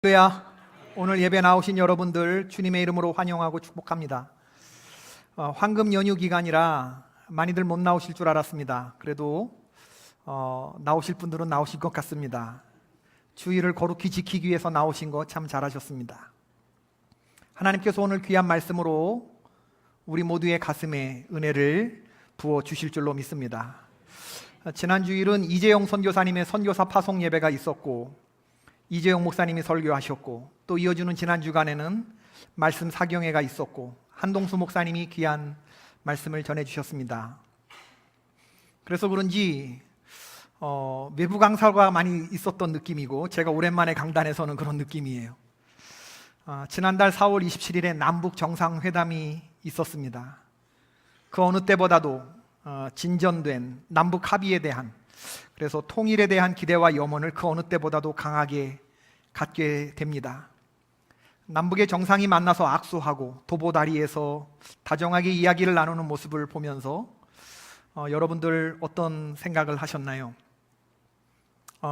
할렐루야. 오늘 예배 나오신 여러분들 주님의 이름으로 환영하고 축복합니다. 황금 연휴 기간이라 많이들 못 나오실 줄 알았습니다. 그래도 나오실 분들은 나오실 것 같습니다. 주의를 거룩히 지키기 위해서 나오신 거 참 잘하셨습니다. 하나님께서 오늘 귀한 말씀으로 우리 모두의 가슴에 은혜를 부어 주실 줄로 믿습니다. 지난 주일은 이재용 선교사님의 선교사 파송 예배가 있었고, 이재용 목사님이 설교하셨고, 또 이어주는 지난 주간에는 말씀 사경회가 있었고, 한동수 목사님이 귀한 말씀을 전해주셨습니다. 그래서 그런지 외부 강사가 많이 있었던 느낌이고, 제가 오랜만에 강단에서는 그런 느낌이에요. 지난달 4월 27일에 남북 정상회담이 있었습니다. 그 어느 때보다도 진전된 남북 합의에 대한, 그래서 통일에 대한 기대와 염원을 그 어느 때보다도 강하게 갖게 됩니다. 남북의 정상이 만나서 악수하고 도보다리에서 다정하게 이야기를 나누는 모습을 보면서 여러분들 어떤 생각을 하셨나요?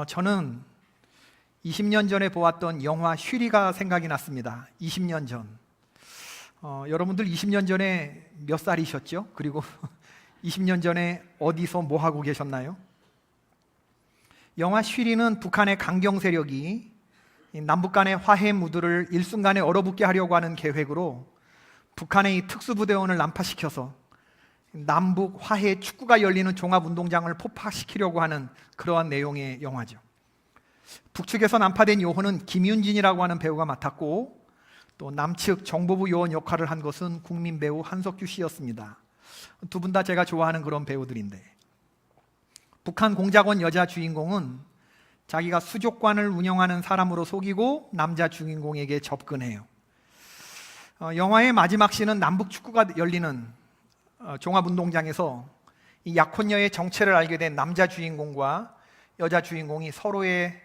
저는 20년 전에 보았던 영화 쉬리가 생각이 났습니다. 20년 전. 여러분들 20년 전에 몇 살이셨죠? 그리고 20년 전에 어디서 뭐 하고 계셨나요? 영화 쉬리는 북한의 강경 세력이 남북 간의 화해 무드를 일순간에 얼어붙게 하려고 하는 계획으로 북한의 이 특수부대원을 난파시켜서 남북 화해 축구가 열리는 종합운동장을 폭파시키려고 하는 그러한 내용의 영화죠. 북측에서 난파된 요원은 김윤진이라고 하는 배우가 맡았고, 또 남측 정보부 요원 역할을 한 것은 국민 배우 한석규 씨였습니다. 두 분 다 제가 좋아하는 그런 배우들인데, 북한 공작원 여자 주인공은 자기가 수족관을 운영하는 사람으로 속이고 남자 주인공에게 접근해요. 영화의 마지막 씬은 남북 축구가 열리는 종합운동장에서 이 약혼녀의 정체를 알게 된 남자 주인공과 여자 주인공이 서로의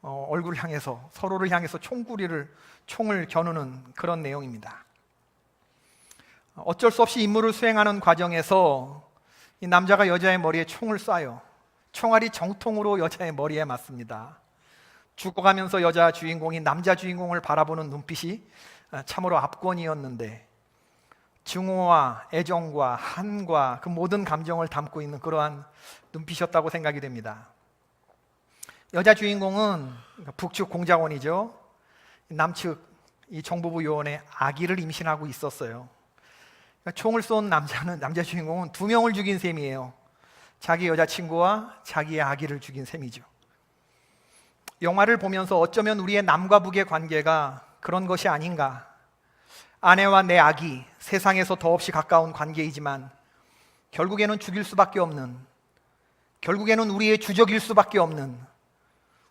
얼굴을 향해서, 서로를 향해서 총을 겨누는 그런 내용입니다. 어쩔 수 없이 임무를 수행하는 과정에서 이 남자가 여자의 머리에 총을 쏴요. 총알이 정통으로 여자의 머리에 맞습니다. 죽어가면서 여자 주인공이 남자 주인공을 바라보는 눈빛이 참으로 압권이었는데, 증오와 애정과 한과 그 모든 감정을 담고 있는 그러한 눈빛이었다고 생각이 됩니다. 여자 주인공은 북측 공작원이죠. 남측 이 정보부 요원의 아기를 임신하고 있었어요. 총을 쏜 남자 주인공은 2명을 죽인 셈이에요. 자기 여자친구와 자기의 아기를 죽인 셈이죠. 영화를 보면서 어쩌면 우리의 남과 북의 관계가 그런 것이 아닌가. 아내와 내 아기, 세상에서 더없이 가까운 관계이지만 결국에는 죽일 수밖에 없는, 결국에는 우리의 주적일 수밖에 없는,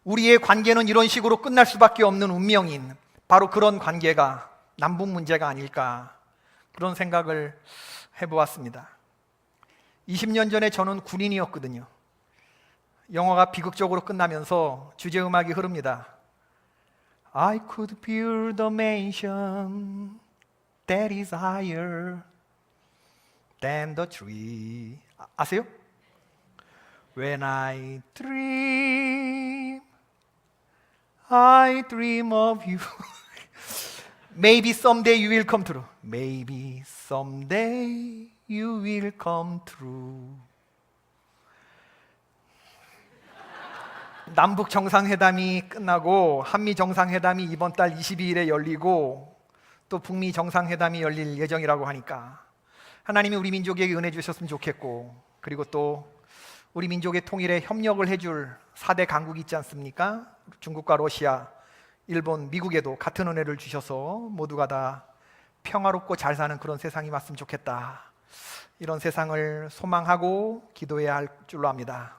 우리의 관계는 이런 식으로 끝날 수밖에 없는 운명인 바로 그런 관계가 남북 문제가 아닐까, 그런 생각을 해보았습니다. 20년 전에 저는 군인이었거든요. 영화가 비극적으로 끝나면서 주제음악이 흐릅니다. I could build a mansion that is higher than the tree. 아세요? When I dream of you. Maybe someday you will come true. Maybe someday you will come true. 남북 정상회담이 끝나고 한미 정상회담이 이번 달 22일에 열리고 또 북미 정상회담이 열릴 예정이라고 하니까 하나님이 우리 민족에게 은혜 주셨으면 좋겠고, 그리고 또 우리 민족의 통일에 협력을 해줄 4대 강국이 있지 않습니까? 중국과 러시아, 일본, 미국에도 같은 은혜를 주셔서 모두가 다 평화롭고 잘 사는 그런 세상이 왔으면 좋겠다, 이런 세상을 소망하고 기도해야 할 줄로 압니다.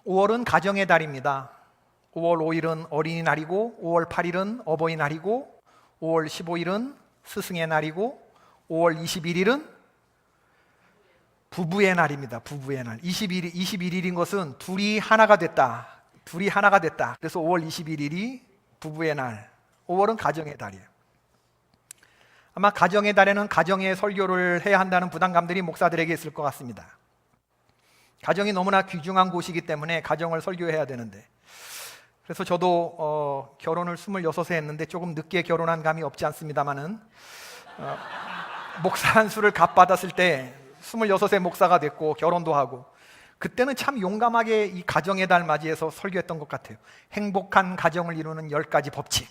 5월은 가정의 달입니다. 5월 5일은 어린이날이고, 5월 8일은 어버이날이고, 5월 15일은 스승의 날이고, 5월 21일은 부부의 날입니다. 부부의 날. 21일인 것은 둘이 하나가 됐다. 그래서 5월 21일이 부부의 날. 5월은 가정의 달이에요. 아마 가정의 달에는 가정의 설교를 해야 한다는 부담감들이 목사들에게 있을 것 같습니다. 가정이 너무나 귀중한 곳이기 때문에 가정을 설교해야 되는데, 그래서 저도 결혼을 26에 했는데 조금 늦게 결혼한 감이 없지 않습니다만은 목사 한 수를 값받았을 때 26에 목사가 됐고 결혼도 하고, 그때는 참 용감하게 이 가정의 달 맞이해서 설교했던 것 같아요. 행복한 가정을 이루는 10가지 법칙,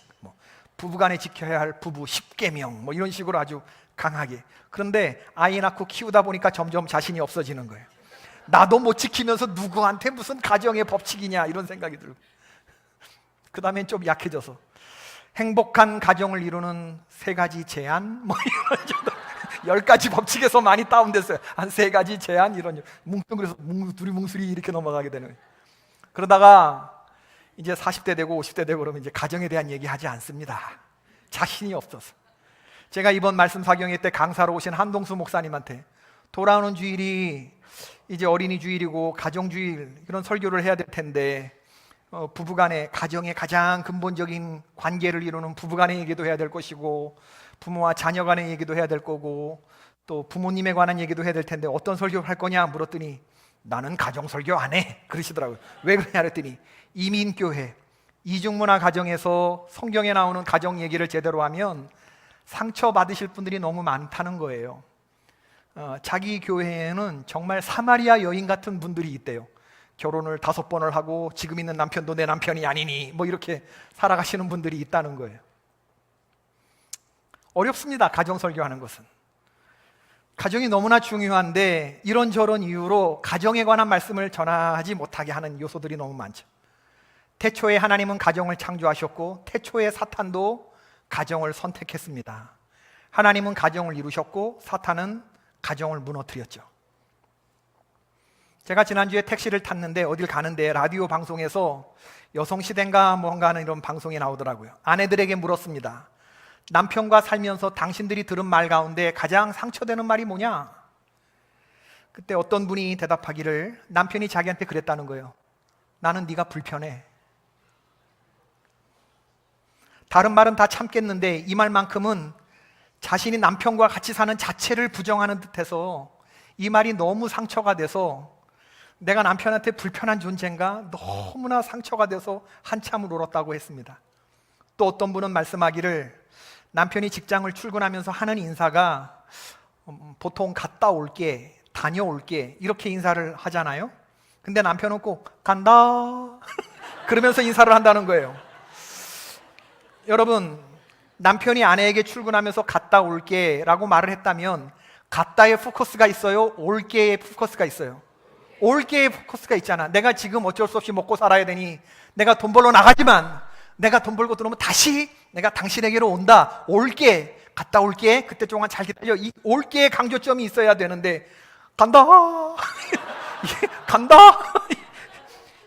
부부간에 지켜야 할 부부 10계명 이런 식으로 아주 강하게. 그런데 아이 낳고 키우다 보니까 점점 자신이 없어지는 거예요. 나도 못 지키면서 누구한테 무슨 가정의 법칙이냐 이런 생각이 들고, 그 다음엔 좀 약해져서 행복한 가정을 이루는 3가지 제안 이런 정도 10가지 법칙에서 많이 다운됐어요. 한 3가지 제안 이런 뭉뚱그려서 둘이 뭉술이 이렇게 넘어가게 되는 거예요. 그러다가 이제 40대 되고 50대 되고 그러면 이제 가정에 대한 얘기 하지 않습니다. 자신이 없어서. 제가 이번 말씀 사경회 때 강사로 오신 한동수 목사님한테 돌아오는 주일이 이제 어린이 주일이고 가정 주일 이런 설교를 해야 될 텐데 부부간의 가정의 가장 근본적인 관계를 이루는 부부간의 얘기도 해야 될 것이고 부모와 자녀 간의 얘기도 해야 될 거고 또 부모님에 관한 얘기도 해야 될 텐데 어떤 설교를 할 거냐 물었더니 나는 가정 설교 안 해 그러시더라고요. 왜 그러냐 그랬더니 이민교회 이중문화 가정에서 성경에 나오는 가정 얘기를 제대로 하면 상처받으실 분들이 너무 많다는 거예요. 자기 교회에는 정말 사마리아 여인 같은 분들이 있대요. 결혼을 5번을 하고 지금 있는 남편도 내 남편이 아니니 이렇게 살아가시는 분들이 있다는 거예요. 어렵습니다. 가정 설교하는 것은. 가정이 너무나 중요한데 이런저런 이유로 가정에 관한 말씀을 전하지 못하게 하는 요소들이 너무 많죠. 태초에 하나님은 가정을 창조하셨고 태초에 사탄도 가정을 선택했습니다. 하나님은 가정을 이루셨고 사탄은 가정을 무너뜨렸죠. 제가 지난주에 택시를 탔는데 어딜 가는데 라디오 방송에서 여성시대인가 뭔가 하는 이런 방송이 나오더라고요. 아내들에게 물었습니다. 남편과 살면서 당신들이 들은 말 가운데 가장 상처되는 말이 뭐냐? 그때 어떤 분이 대답하기를 남편이 자기한테 그랬다는 거예요. 나는 네가 불편해. 다른 말은 다 참겠는데 이 말만큼은 자신이 남편과 같이 사는 자체를 부정하는 듯해서 이 말이 너무 상처가 돼서 내가 남편한테 불편한 존재인가 너무나 상처가 돼서 한참을 울었다고 했습니다. 또 어떤 분은 말씀하기를 남편이 직장을 출근하면서 하는 인사가 보통 갔다 올게, 다녀올게 이렇게 인사를 하잖아요. 근데 남편은 꼭 간다 그러면서 인사를 한다는 거예요. 여러분, 남편이 아내에게 출근하면서 갔다 올게 라고 말을 했다면 갔다의 포커스가 있어요? 올게의 포커스가 있어요? 올게의 포커스가 있잖아. 내가 지금 어쩔 수 없이 먹고 살아야 되니 내가 돈 벌러 나가지만 내가 돈 벌고 들어오면 다시 내가 당신에게로 온다. 올게, 갔다 올게, 그때 동안 잘 기다려. 이 올게의 강조점이 있어야 되는데 간다 간다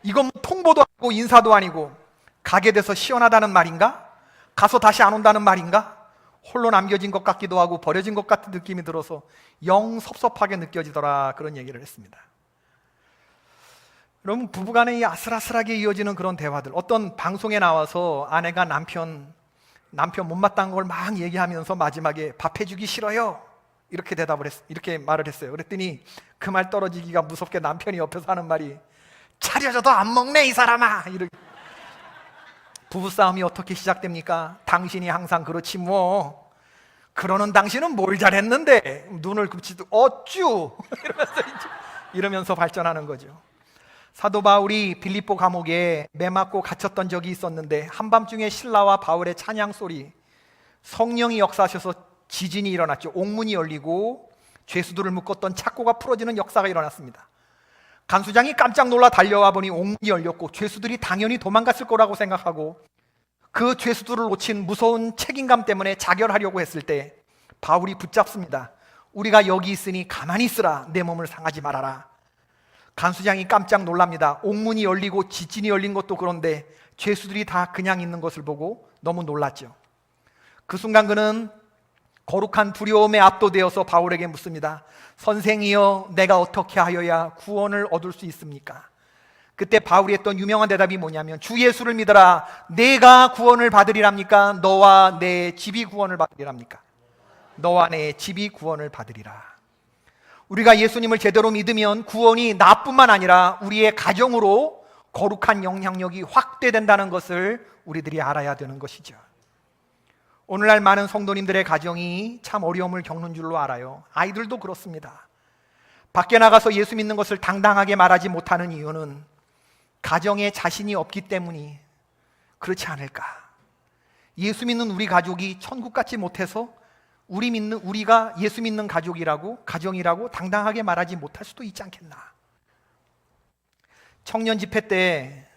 이건 통보도 아니고 인사도 아니고 가게 돼서 시원하다는 말인가? 가서 다시 안 온다는 말인가? 홀로 남겨진 것 같기도 하고 버려진 것 같은 느낌이 들어서 영 섭섭하게 느껴지더라 그런 얘기를 했습니다. 여러분, 부부간에 이 아슬아슬하게 이어지는 그런 대화들, 어떤 방송에 나와서 아내가 남편 못마땅한 걸 막 얘기하면서 마지막에 밥 해주기 싫어요 이렇게 이렇게 말을 했어요. 그랬더니 그 말 떨어지기가 무섭게 남편이 옆에서 하는 말이 차려줘도 안 먹네 이 사람아. 부부싸움이 어떻게 시작됩니까? 당신이 항상 그렇지 뭐. 그러는 당신은 뭘 잘했는데 눈을 굽치도 어쭈 이러면서 발전하는 거죠. 사도 바울이 빌립보 감옥에 매맞고 갇혔던 적이 있었는데 한밤중에 실라와 바울의 찬양 소리, 성령이 역사하셔서 지진이 일어났죠. 옥문이 열리고 죄수들을 묶었던 착고가 풀어지는 역사가 일어났습니다. 간수장이 깜짝 놀라 달려와 보니 옥문이 열렸고 죄수들이 당연히 도망갔을 거라고 생각하고 그 죄수들을 놓친 무서운 책임감 때문에 자결하려고 했을 때 바울이 붙잡습니다. 우리가 여기 있으니 가만히 있으라. 내 몸을 상하지 말아라. 간수장이 깜짝 놀랍니다. 옥문이 열리고 지진이 열린 것도 그런데 죄수들이 다 그냥 있는 것을 보고 너무 놀랐죠. 그 순간 그는 거룩한 두려움에 압도되어서 바울에게 묻습니다. 선생이여, 내가 어떻게 하여야 구원을 얻을 수 있습니까? 그때 바울이 했던 유명한 대답이 뭐냐면 주 예수를 믿어라. 내가 구원을 받으리랍니까? 너와 내 집이 구원을 받으리랍니까? 너와 내 집이 구원을 받으리라. 우리가 예수님을 제대로 믿으면 구원이 나뿐만 아니라 우리의 가정으로 거룩한 영향력이 확대된다는 것을 우리들이 알아야 되는 것이죠. 오늘날 많은 성도님들의 가정이 참 어려움을 겪는 줄로 알아요. 아이들도 그렇습니다. 밖에 나가서 예수 믿는 것을 당당하게 말하지 못하는 이유는 가정에 자신이 없기 때문이 그렇지 않을까. 예수 믿는 우리 가족이 천국 같지 못해서 우리가 예수 믿는 가정이라고 당당하게 말하지 못할 수도 있지 않겠나. 청년 집회 때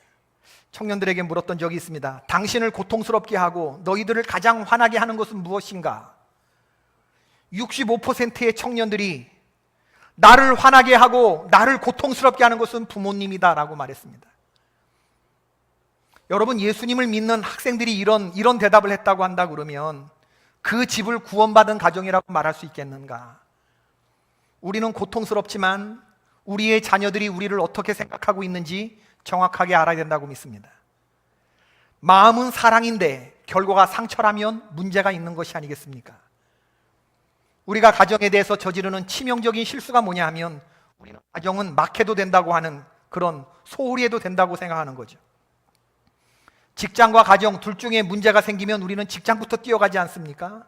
청년들에게 물었던 적이 있습니다. 당신을 고통스럽게 하고 너희들을 가장 화나게 하는 것은 무엇인가? 65%의 청년들이 나를 화나게 하고 나를 고통스럽게 하는 것은 부모님이다라고 말했습니다. 여러분, 예수님을 믿는 학생들이 이런 대답을 했다고 한다 그러면 그 집을 구원받은 가정이라고 말할 수 있겠는가? 우리는 고통스럽지만 우리의 자녀들이 우리를 어떻게 생각하고 있는지 정확하게 알아야 된다고 믿습니다. 마음은 사랑인데 결과가 상처라면 문제가 있는 것이 아니겠습니까? 우리가 가정에 대해서 저지르는 치명적인 실수가 뭐냐 하면 우리는 가정은 막해도 된다고 하는 그런 소홀히 해도 된다고 생각하는 거죠. 직장과 가정 둘 중에 문제가 생기면 우리는 직장부터 뛰어가지 않습니까?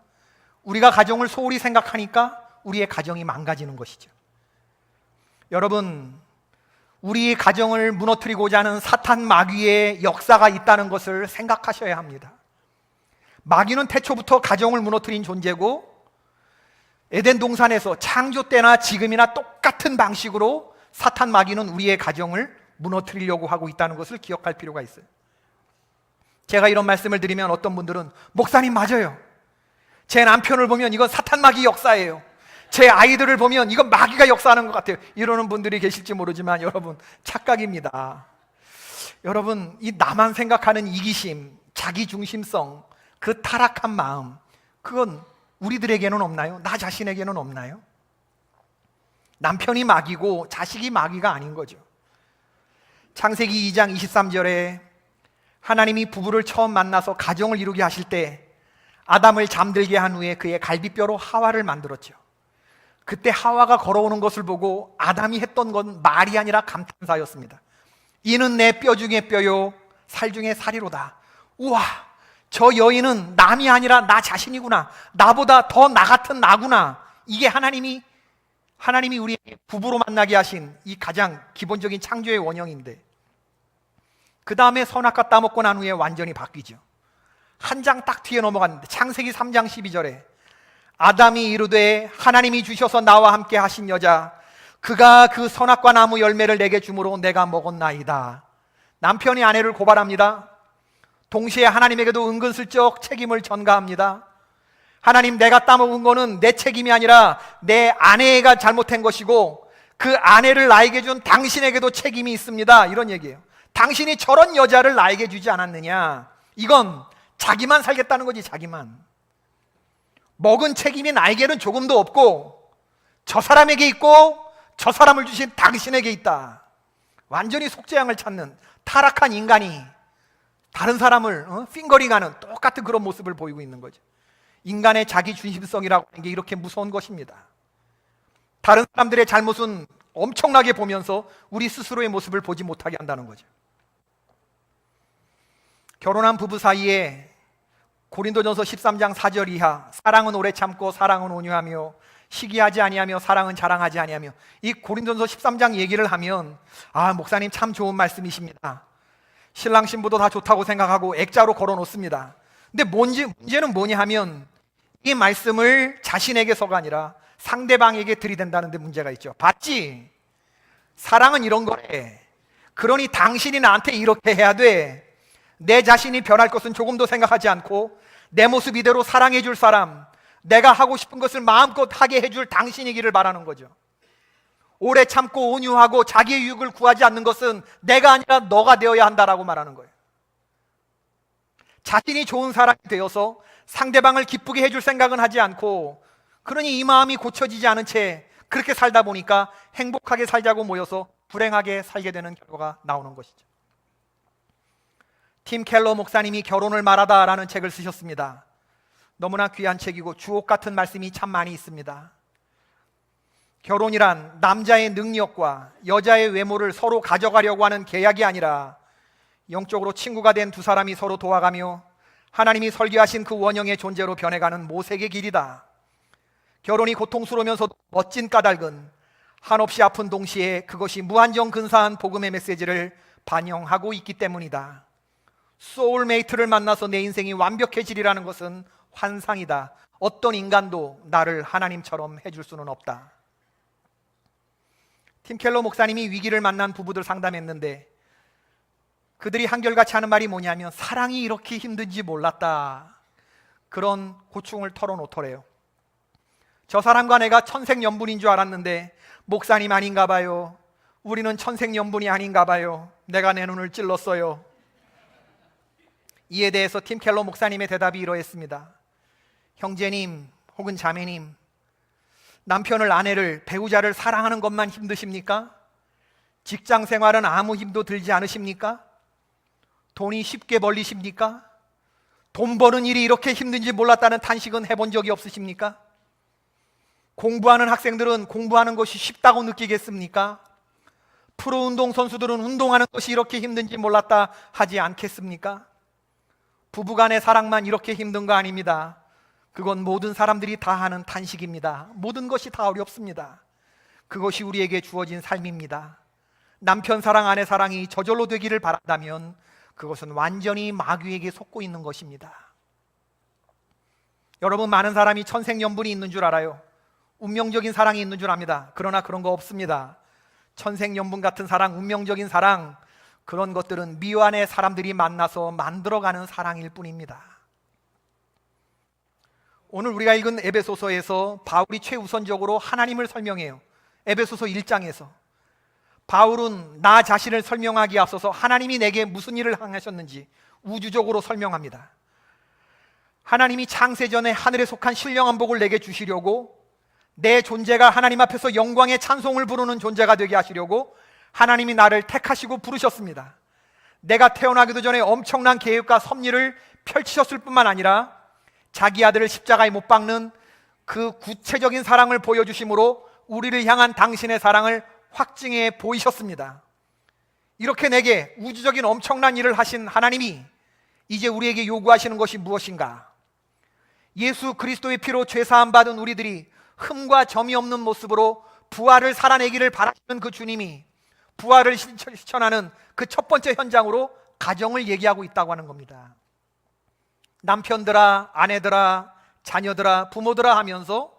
우리가 가정을 소홀히 생각하니까 우리의 가정이 망가지는 것이죠. 여러분, 우리 가정을 무너뜨리고자 하는 사탄 마귀의 역사가 있다는 것을 생각하셔야 합니다. 마귀는 태초부터 가정을 무너뜨린 존재고 에덴 동산에서 창조 때나 지금이나 똑같은 방식으로 사탄 마귀는 우리의 가정을 무너뜨리려고 하고 있다는 것을 기억할 필요가 있어요. 제가 이런 말씀을 드리면 어떤 분들은 목사님 맞아요. 제 남편을 보면 이건 사탄 마귀 역사예요. 제 아이들을 보면 이건 마귀가 역사하는 것 같아요. 이러는 분들이 계실지 모르지만 여러분, 착각입니다. 여러분, 이 나만 생각하는 이기심, 자기중심성, 그 타락한 마음, 그건 우리들에게는 없나요? 나 자신에게는 없나요? 남편이 마귀고 자식이 마귀가 아닌 거죠. 창세기 2장 23절에 하나님이 부부를 처음 만나서 가정을 이루게 하실 때 아담을 잠들게 한 후에 그의 갈비뼈로 하와를 만들었죠. 그때 하와가 걸어오는 것을 보고 아담이 했던 건 말이 아니라 감탄사였습니다. 이는 내 뼈 중에 뼈요 살 중에 살이로다. 우와, 저 여인은 남이 아니라 나 자신이구나. 나보다 더 나 같은 나구나. 이게 하나님이 우리에게 부부로 만나게 하신 이 가장 기본적인 창조의 원형인데, 그 다음에 선악과 따먹고 난 후에 완전히 바뀌죠. 한 장 딱 뒤에 넘어갔는데 창세기 3장 12절에 아담이 이르되 하나님이 주셔서 나와 함께 하신 여자 그가 그 선악과 나무 열매를 내게 주므로 내가 먹었나이다. 남편이 아내를 고발합니다. 동시에 하나님에게도 은근슬쩍 책임을 전가합니다. 하나님, 내가 따먹은 거는 내 책임이 아니라 내 아내가 잘못한 것이고 그 아내를 나에게 준 당신에게도 책임이 있습니다. 이런 얘기예요. 당신이 저런 여자를 나에게 주지 않았느냐. 이건 자기만 살겠다는 거지, 자기만. 먹은 책임이 나에게는 조금도 없고 저 사람에게 있고 저 사람을 주신 당신에게 있다. 완전히 속죄양을 찾는 타락한 인간이 다른 사람을 핑거링하는 똑같은 그런 모습을 보이고 있는 거죠. 인간의 자기 중심성이라고 하는 게 이렇게 무서운 것입니다. 다른 사람들의 잘못은 엄청나게 보면서 우리 스스로의 모습을 보지 못하게 한다는 거죠. 결혼한 부부 사이에 고린도전서 13장 4절 이하 사랑은 오래 참고 사랑은 온유하며 시기하지 아니하며 사랑은 자랑하지 아니하며, 이 고린도전서 13장 얘기를 하면 목사님 참 좋은 말씀이십니다. 신랑 신부도 다 좋다고 생각하고 액자로 걸어놓습니다. 근데 문제는 뭐냐 하면 이 말씀을 자신에게서가 아니라 상대방에게 들이댄다는 데 문제가 있죠. 봤지? 사랑은 이런 거래. 그러니 당신이 나한테 이렇게 해야 돼. 내 자신이 변할 것은 조금도 생각하지 않고 내 모습 이대로 사랑해 줄 사람, 내가 하고 싶은 것을 마음껏 하게 해줄 당신이기를 바라는 거죠. 오래 참고 온유하고 자기의 유익을 구하지 않는 것은 내가 아니라 너가 되어야 한다라고 말하는 거예요. 자신이 좋은 사람이 되어서 상대방을 기쁘게 해줄 생각은 하지 않고, 그러니 이 마음이 고쳐지지 않은 채 그렇게 살다 보니까 행복하게 살자고 모여서 불행하게 살게 되는 결과가 나오는 것이죠. 팀 켈러 목사님이 결혼을 말하다라는 책을 쓰셨습니다. 너무나 귀한 책이고 주옥 같은 말씀이 참 많이 있습니다. 결혼이란 남자의 능력과 여자의 외모를 서로 가져가려고 하는 계약이 아니라 영적으로 친구가 된 두 사람이 서로 도와가며 하나님이 설계하신 그 원형의 존재로 변해가는 모색의 길이다. 결혼이 고통스러우면서도 멋진 까닭은 한없이 아픈 동시에 그것이 무한정 근사한 복음의 메시지를 반영하고 있기 때문이다. 소울메이트를 만나서 내 인생이 완벽해지리라는 것은 환상이다. 어떤 인간도 나를 하나님처럼 해줄 수는 없다. 팀 켈러 목사님이 위기를 만난 부부들 상담했는데 그들이 한결같이 하는 말이 뭐냐면 사랑이 이렇게 힘든지 몰랐다. 그런 고충을 털어놓더래요. 저 사람과 내가 천생연분인 줄 알았는데 목사님 아닌가 봐요. 우리는 천생연분이 아닌가 봐요. 내가 내 눈을 찔렀어요. 이에 대해서 팀 켈러 목사님의 대답이 이러했습니다. 형제님 혹은 자매님, 남편을, 아내를, 배우자를 사랑하는 것만 힘드십니까? 직장 생활은 아무 힘도 들지 않으십니까? 돈이 쉽게 벌리십니까? 돈 버는 일이 이렇게 힘든지 몰랐다는 탄식은 해본 적이 없으십니까? 공부하는 학생들은 공부하는 것이 쉽다고 느끼겠습니까? 프로운동 선수들은 운동하는 것이 이렇게 힘든지 몰랐다 하지 않겠습니까? 부부간의 사랑만 이렇게 힘든 거 아닙니다. 그건 모든 사람들이 다 하는 탄식입니다. 모든 것이 다 어렵습니다. 그것이 우리에게 주어진 삶입니다. 남편 사랑, 아내 사랑이 저절로 되기를 바란다면 그것은 완전히 마귀에게 속고 있는 것입니다. 여러분, 많은 사람이 천생연분이 있는 줄 알아요. 운명적인 사랑이 있는 줄 압니다. 그러나 그런 거 없습니다. 천생연분 같은 사랑, 운명적인 사랑, 그런 것들은 미완의 사람들이 만나서 만들어가는 사랑일 뿐입니다. 오늘 우리가 읽은 에베소서에서 바울이 최우선적으로 하나님을 설명해요. 에베소서 1장에서 바울은 나 자신을 설명하기에 앞서서 하나님이 내게 무슨 일을 행하셨는지 우주적으로 설명합니다. 하나님이 창세전에 하늘에 속한 신령한 복을 내게 주시려고, 내 존재가 하나님 앞에서 영광의 찬송을 부르는 존재가 되게 하시려고 하나님이 나를 택하시고 부르셨습니다. 내가 태어나기도 전에 엄청난 계획과 섭리를 펼치셨을 뿐만 아니라 자기 아들을 십자가에 못 박는 그 구체적인 사랑을 보여주심으로 우리를 향한 당신의 사랑을 확증해 보이셨습니다. 이렇게 내게 우주적인 엄청난 일을 하신 하나님이 이제 우리에게 요구하시는 것이 무엇인가? 예수 그리스도의 피로 죄사함 받은 우리들이 흠과 점이 없는 모습으로 부활을 살아내기를 바라시는 그 주님이 부활을 실천하는 그 첫 번째 현장으로 가정을 얘기하고 있다고 하는 겁니다. 남편들아, 아내들아, 자녀들아, 부모들아 하면서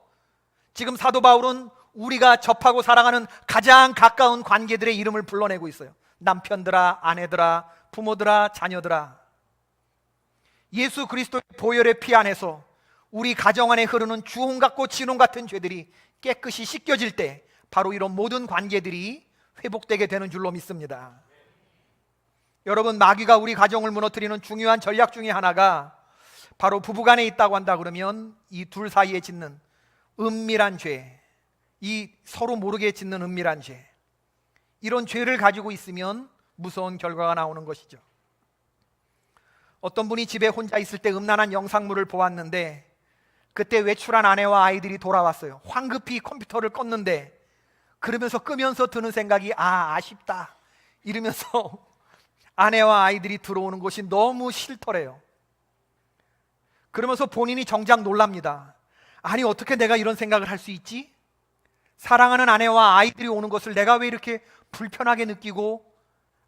지금 사도 바울은 우리가 접하고 사랑하는 가장 가까운 관계들의 이름을 불러내고 있어요. 남편들아, 아내들아, 부모들아, 자녀들아. 예수 그리스도의 보혈의 피 안에서 우리 가정 안에 흐르는 주홍 같고 진홍 같은 죄들이 깨끗이 씻겨질 때 바로 이런 모든 관계들이 회복되게 되는 줄로 믿습니다. 여러분, 마귀가 우리 가정을 무너뜨리는 중요한 전략 중에 하나가 바로 부부간에 있다고 한다 그러면 이 둘 사이에 짓는 은밀한 죄, 이 서로 모르게 짓는 은밀한 죄, 이런 죄를 가지고 있으면 무서운 결과가 나오는 것이죠. 어떤 분이 집에 혼자 있을 때 음란한 영상물을 보았는데 그때 외출한 아내와 아이들이 돌아왔어요. 황급히 컴퓨터를 껐는데 그러면서 끄면서 드는 생각이 아쉽다 이러면서 아내와 아이들이 들어오는 것이 너무 싫더래요. 그러면서 본인이 정작 놀랍니다. 아니, 어떻게 내가 이런 생각을 할 수 있지? 사랑하는 아내와 아이들이 오는 것을 내가 왜 이렇게 불편하게 느끼고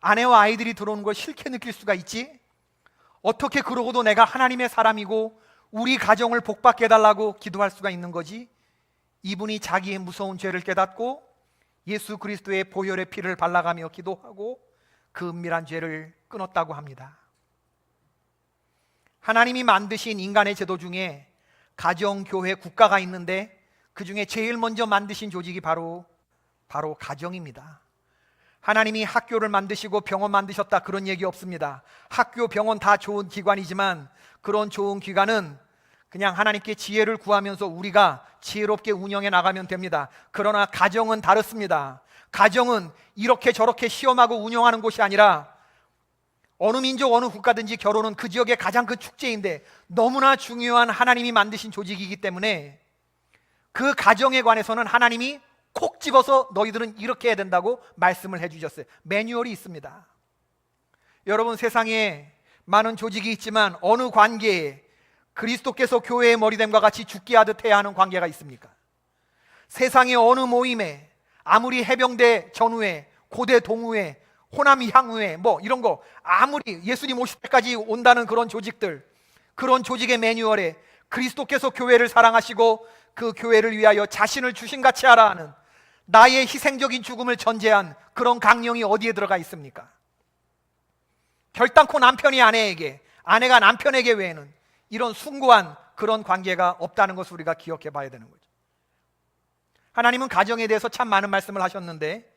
아내와 아이들이 들어오는 걸 싫게 느낄 수가 있지? 어떻게 그러고도 내가 하나님의 사람이고 우리 가정을 복받게 해달라고 기도할 수가 있는 거지? 이분이 자기의 무서운 죄를 깨닫고 예수 그리스도의 보혈의 피를 발라가며 기도하고 그 은밀한 죄를 끊었다고 합니다. 하나님이 만드신 인간의 제도 중에 가정, 교회, 국가가 있는데 그 중에 제일 먼저 만드신 조직이 바로 가정입니다. 하나님이 학교를 만드시고 병원 만드셨다 그런 얘기 없습니다. 학교, 병원 다 좋은 기관이지만 그런 좋은 기관은 그냥 하나님께 지혜를 구하면서 우리가 지혜롭게 운영해 나가면 됩니다. 그러나 가정은 다릅니다. 가정은 이렇게 저렇게 시험하고 운영하는 곳이 아니라 어느 민족, 어느 국가든지 결혼은 그 지역의 가장 큰 축제인데 너무나 중요한 하나님이 만드신 조직이기 때문에 그 가정에 관해서는 하나님이 콕 집어서 너희들은 이렇게 해야 된다고 말씀을 해주셨어요. 매뉴얼이 있습니다. 여러분, 세상에 많은 조직이 있지만 어느 관계에 그리스도께서 교회의 머리됨과 같이 죽게 하듯 해야 하는 관계가 있습니까? 세상의 어느 모임에 아무리 해병대 전후회, 고대 동후회, 호남 향후회 뭐 이런 거 아무리 예수님 오실 때까지 온다는 그런 조직들, 그런 조직의 매뉴얼에 그리스도께서 교회를 사랑하시고 그 교회를 위하여 자신을 주신같이 하라 하는 나의 희생적인 죽음을 전제한 그런 강령이 어디에 들어가 있습니까? 결단코 남편이 아내에게, 아내가 남편에게 외에는 이런 숭고한 그런 관계가 없다는 것을 우리가 기억해 봐야 되는 거죠. 하나님은 가정에 대해서 참 많은 말씀을 하셨는데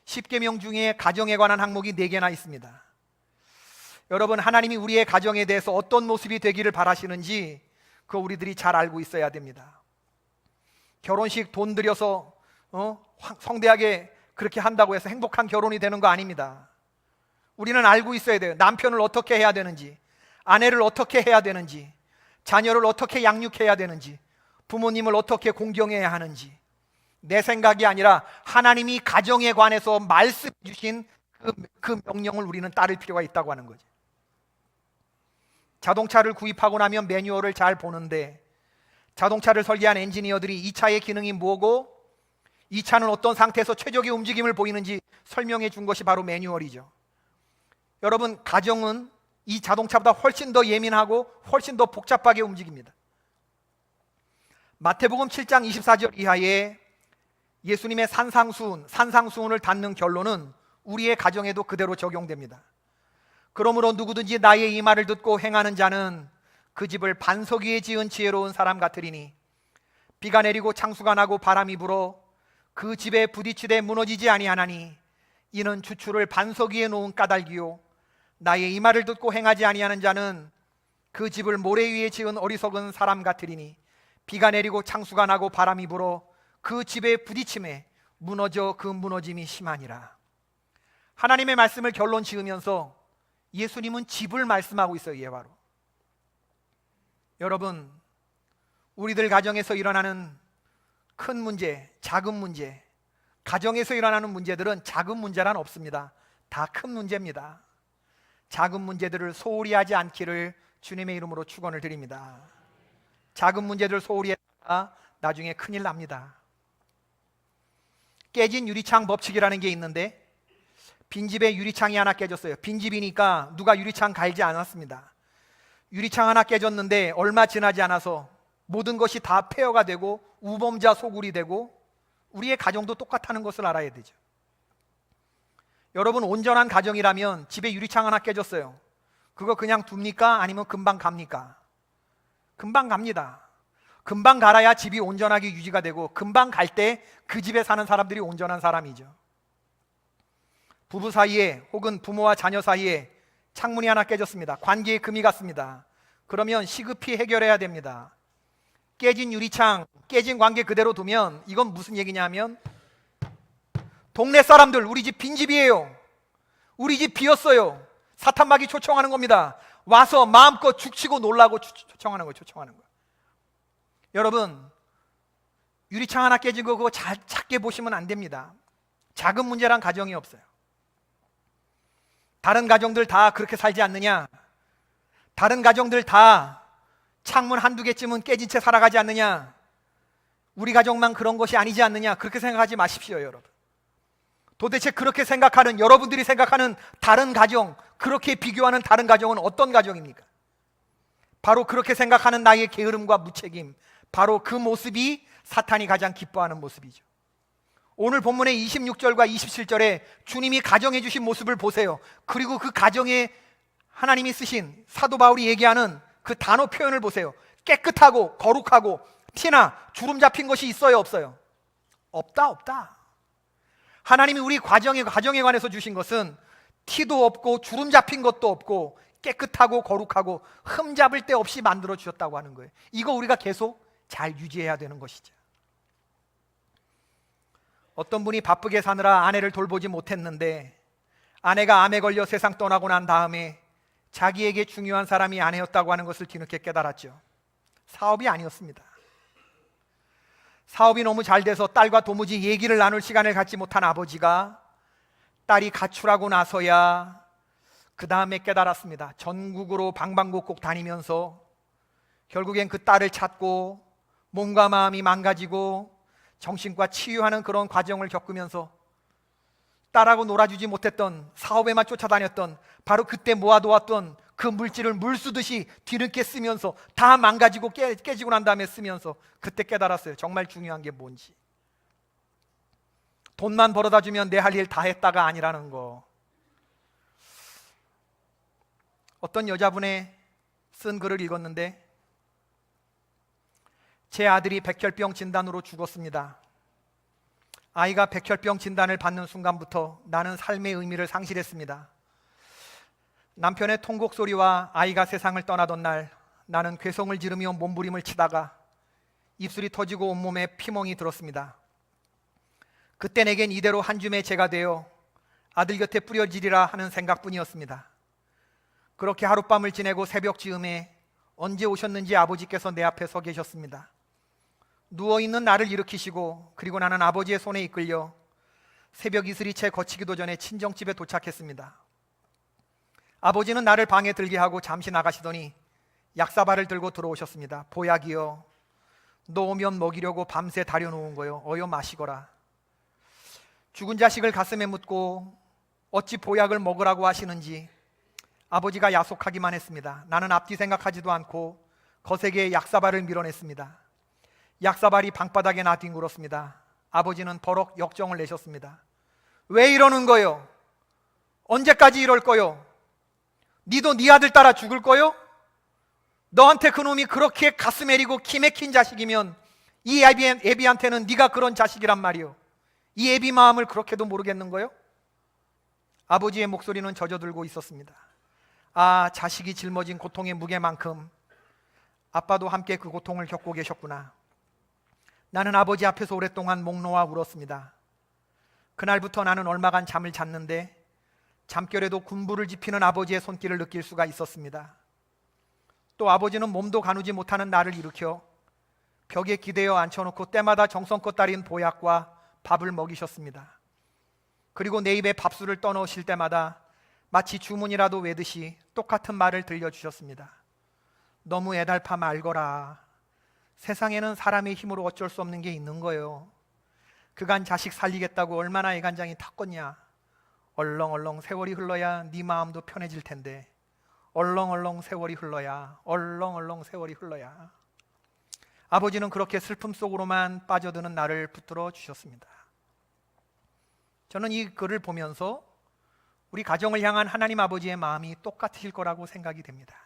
10계명 중에 가정에 관한 항목이 4개나 있습니다. 여러분, 하나님이 우리의 가정에 대해서 어떤 모습이 되기를 바라시는지 그거 우리들이 잘 알고 있어야 됩니다. 결혼식 돈 들여서 성대하게 그렇게 한다고 해서 행복한 결혼이 되는 거 아닙니다. 우리는 알고 있어야 돼요. 남편을 어떻게 해야 되는지, 아내를 어떻게 해야 되는지, 자녀를 어떻게 양육해야 되는지, 부모님을 어떻게 공경해야 하는지. 내 생각이 아니라 하나님이 가정에 관해서 말씀해 주신 그 명령을 우리는 따를 필요가 있다고 하는 거죠. 자동차를 구입하고 나면 매뉴얼을 잘 보는데 자동차를 설계한 엔지니어들이 이 차의 기능이 뭐고 이 차는 어떤 상태에서 최적의 움직임을 보이는지 설명해 준 것이 바로 매뉴얼이죠. 여러분, 가정은 이 자동차보다 훨씬 더 예민하고 훨씬 더 복잡하게 움직입니다. 마태복음 7장 24절 이하에 예수님의 산상수훈을 닫는 결론은 우리의 가정에도 그대로 적용됩니다. 그러므로 누구든지 나의 이 말을 듣고 행하는 자는 그 집을 반석 위에 지은 지혜로운 사람 같으리니 비가 내리고 창수가 나고 바람이 불어 그 집에 부딪히되 무너지지 아니하나니 이는 주추를 반석 위에 놓은 까닭이요 나의 이 말을 듣고 행하지 아니하는 자는 그 집을 모래 위에 지은 어리석은 사람 같으리니 비가 내리고 창수가 나고 바람이 불어 그 집에 부딪힘에 무너져 그 무너짐이 심하니라. 하나님의 말씀을 결론 지으면서 예수님은 집을 말씀하고 있어요. 예화로. 여러분, 우리들 가정에서 일어나는 큰 문제, 작은 문제, 가정에서 일어나는 문제들은 작은 문제란 없습니다. 다 큰 문제입니다. 작은 문제들을 소홀히 하지 않기를 주님의 이름으로 축원을 드립니다. 작은 문제들 소홀히 했다가 나중에 큰일 납니다. 깨진 유리창 법칙이라는 게 있는데 빈집에 유리창이 하나 깨졌어요. 빈집이니까 누가 유리창 갈지 않았습니다. 유리창 하나 깨졌는데 얼마 지나지 않아서 모든 것이 다 폐허가 되고 우범자 소굴이 되고 우리의 가정도 똑같다는 것을 알아야 되죠. 여러분, 온전한 가정이라면 집에 유리창 하나 깨졌어요. 그거 그냥 둡니까? 아니면 금방 갑니까? 금방 갑니다. 금방 갈아야 집이 온전하게 유지가 되고 금방 갈 때 그 집에 사는 사람들이 온전한 사람이죠. 부부 사이에 혹은 부모와 자녀 사이에 창문이 하나 깨졌습니다. 관계에 금이 갔습니다. 그러면 시급히 해결해야 됩니다. 깨진 유리창, 깨진 관계 그대로 두면 이건 무슨 얘기냐면 동네 사람들 우리 집 빈집이에요. 우리 집 비었어요. 사탄마귀 초청하는 겁니다. 와서 마음껏 죽치고 놀라고 초청하는 거예요. 초청하는 거예요. 여러분, 유리창 하나 깨진 거 그거 잘 작게 보시면 안 됩니다. 작은 문제란 가정이 없어요. 다른 가정들 다 그렇게 살지 않느냐? 다른 가정들 다 창문 한두 개쯤은 깨진 채 살아가지 않느냐? 우리 가정만 그런 것이 아니지 않느냐? 그렇게 생각하지 마십시오, 여러분. 도대체 그렇게 생각하는, 여러분들이 생각하는 다른 가정, 그렇게 비교하는 다른 가정은 어떤 가정입니까? 바로 그렇게 생각하는 나의 게으름과 무책임, 바로 그 모습이 사탄이 가장 기뻐하는 모습이죠. 오늘 본문의 26절과 27절에 주님이 가정해 주신 모습을 보세요. 그리고 그 가정에 하나님이 쓰신 사도 바울이 얘기하는 그 단어 표현을 보세요. 깨끗하고 거룩하고 티나 주름 잡힌 것이 있어요, 없어요? 없다. 하나님이 우리 가정에 관해서 주신 것은 티도 없고 주름 잡힌 것도 없고 깨끗하고 거룩하고 흠 잡을 데 없이 만들어 주셨다고 하는 거예요. 이거 우리가 계속 잘 유지해야 되는 것이죠. 어떤 분이 바쁘게 사느라 아내를 돌보지 못했는데 아내가 암에 걸려 세상 떠나고 난 다음에 자기에게 중요한 사람이 아내였다고 하는 것을 뒤늦게 깨달았죠. 사업이 아니었습니다. 사업이 너무 잘 돼서 딸과 도무지 얘기를 나눌 시간을 갖지 못한 아버지가 딸이 가출하고 나서야 그 다음에 깨달았습니다. 전국으로 방방곡곡 다니면서 결국엔 그 딸을 찾고 몸과 마음이 망가지고 정신과 치유하는 그런 과정을 겪으면서 딸하고 놀아주지 못했던, 사업에만 쫓아다녔던, 바로 그때 모아두었던 그 물질을 물 쓰듯이 뒤늦게 쓰면서 다 망가지고 깨지고 난 다음에 쓰면서 그때 깨달았어요. 정말 중요한 게 뭔지. 돈만 벌어다 주면 내 할 일 다 했다가 아니라는 거. 어떤 여자분의 쓴 글을 읽었는데, 제 아들이 백혈병 진단으로 죽었습니다. 아이가 백혈병 진단을 받는 순간부터 나는 삶의 의미를 상실했습니다. 남편의 통곡 소리와 아이가 세상을 떠나던 날, 나는 괴성을 지르며 몸부림을 치다가 입술이 터지고 온몸에 피멍이 들었습니다. 그때 내겐 이대로 한 줌의 재가 되어 아들 곁에 뿌려지리라 하는 생각뿐이었습니다. 그렇게 하룻밤을 지내고 새벽 즈음에 언제 오셨는지 아버지께서 내 앞에 서 계셨습니다. 누워있는 나를 일으키시고, 그리고 나는 아버지의 손에 이끌려 새벽 이슬이 채 거치기도 전에 친정집에 도착했습니다. 아버지는 나를 방에 들게 하고 잠시 나가시더니 약사발을 들고 들어오셨습니다. 보약이여, 너 오면 먹이려고 밤새 다려놓은 거요. 어여 마시거라. 죽은 자식을 가슴에 묻고 어찌 보약을 먹으라고 하시는지 아버지가 야속하기만 했습니다. 나는 앞뒤 생각하지도 않고 거세게 약사발을 밀어냈습니다. 약사발이 방바닥에 나뒹굴었습니다. 아버지는 버럭 역정을 내셨습니다. 왜 이러는 거요? 언제까지 이럴 거요? 니도 네 아들 따라 죽을 거요? 너한테 그놈이 그렇게 가슴 애리고 키 막힌 자식이면 이 애비한테는 네가 그런 자식이란 말이요. 이 애비 마음을 그렇게도 모르겠는 거요? 아버지의 목소리는 젖어들고 있었습니다. 아, 자식이 짊어진 고통의 무게만큼 아빠도 함께 그 고통을 겪고 계셨구나. 나는 아버지 앞에서 오랫동안 목 놓아 울었습니다. 그날부터 나는 얼마간 잠을 잤는데 잠결에도 군부를 지피는 아버지의 손길을 느낄 수가 있었습니다. 또 아버지는 몸도 가누지 못하는 나를 일으켜 벽에 기대어 앉혀놓고 때마다 정성껏 따린 보약과 밥을 먹이셨습니다. 그리고 내 입에 밥술을 떠넣으실 때마다 마치 주문이라도 외듯이 똑같은 말을 들려주셨습니다. 너무 애달파 말거라. 세상에는 사람의 힘으로 어쩔 수 없는 게 있는 거예요. 그간 자식 살리겠다고 얼마나 애간장이 탔겠냐. 얼렁얼렁 세월이 흘러야 네 마음도 편해질 텐데, 얼렁얼렁 세월이 흘러야, 얼렁얼렁 세월이 흘러야. 아버지는 그렇게 슬픔 속으로만 빠져드는 나를 붙들어 주셨습니다. 저는 이 글을 보면서 우리 가정을 향한 하나님 아버지의 마음이 똑같으실 거라고 생각이 됩니다.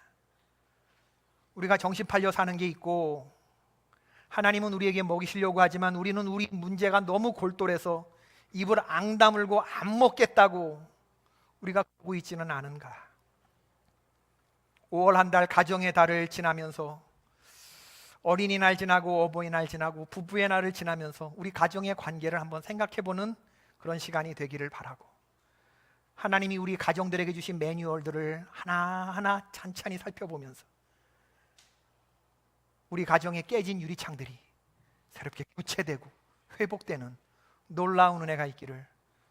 우리가 정신 팔려 사는 게 있고, 하나님은 우리에게 먹이시려고 하지만 우리는 우리 문제가 너무 골똘해서 입을 앙 다물고 안 먹겠다고 우리가 보고 있지는 않은가. 5월 한 달 가정의 달을 지나면서, 어린이날 지나고 어버이날 지나고 부부의 날을 지나면서 우리 가정의 관계를 한번 생각해보는 그런 시간이 되기를 바라고, 하나님이 우리 가정들에게 주신 매뉴얼들을 하나하나 찬찬히 살펴보면서 우리 가정에 깨진 유리창들이 새롭게 교체되고 회복되는 놀라운 은혜가 있기를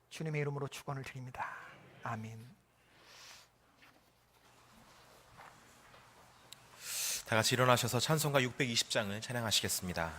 주님의 이름으로 축원을 드립니다. 아멘. 다 같이 일어나셔서 찬송가 620장을 찬양하시겠습니다.